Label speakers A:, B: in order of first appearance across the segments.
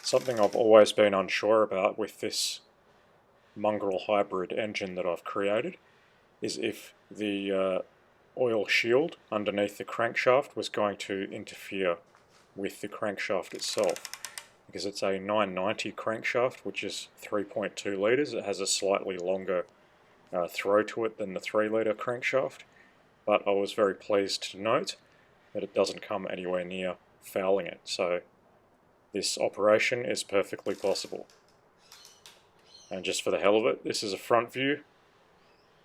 A: Something I've always been unsure about with this mongrel hybrid engine that I've created is if the oil shield underneath the crankshaft was going to interfere with the crankshaft itself. Because it's a 990 crankshaft, which is 3.2 litres. It has a slightly longer throw to it than the 3 litre crankshaft, but I was very pleased to note that it doesn't come anywhere near fouling it, so this operation is perfectly possible. And just for the hell of it, this is a front view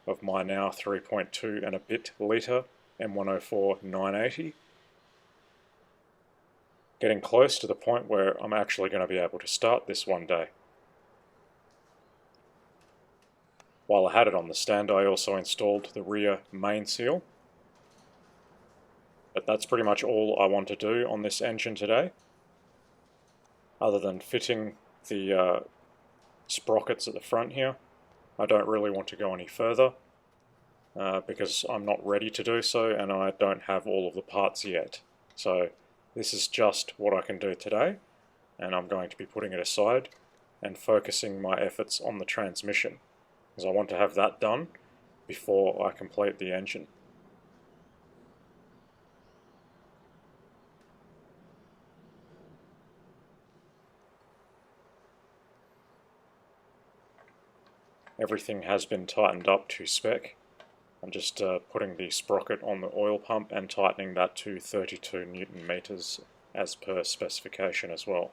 A: of my now 3.2 and a bit litre m104 980. Getting close to the point where I'm actually going to be able to start this one day. While I had it on the stand, I also installed the rear main seal. But that's pretty much all I want to do on this engine today, other than fitting the sprockets at the front here. I don't really want to go any further because I'm not ready to do so and I don't have all of the parts yet. So this is just what I can do today, and I'm going to be putting it aside and focusing my efforts on the transmission, because I want to have that done before I complete the engine. Everything has been tightened up to spec. I'm just putting the sprocket on the oil pump and tightening that to 32 Newton meters as per specification as well.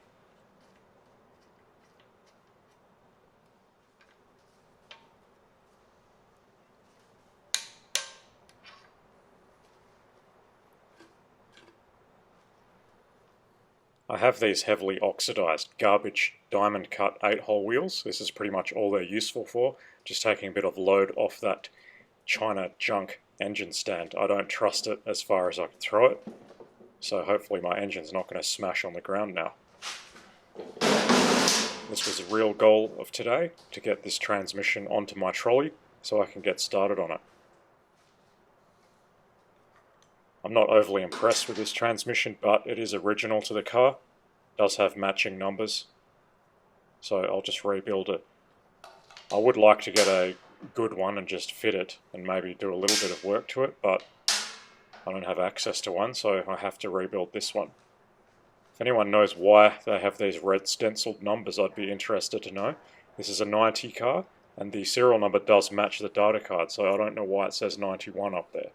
A: I have these heavily oxidized garbage diamond cut 8-hole wheels. This is pretty much all they're useful for, just taking a bit of load off that China junk engine stand. I don't trust it as far as I can throw it, so hopefully my engine's not going to smash on the ground now. This was a real goal of today, to get this transmission onto my trolley so I can get started on it. I'm not overly impressed with this transmission, but it is original to the car. It does have matching numbers, so I'll just rebuild it. I would like to get a good one and just fit it and maybe do a little bit of work to it, but I don't have access to one, so I have to rebuild this one. If anyone knows why they have these red stenciled numbers, I'd be interested to know. This is a 90 car, and the serial number does match the data card, so I don't know why it says 91 up there.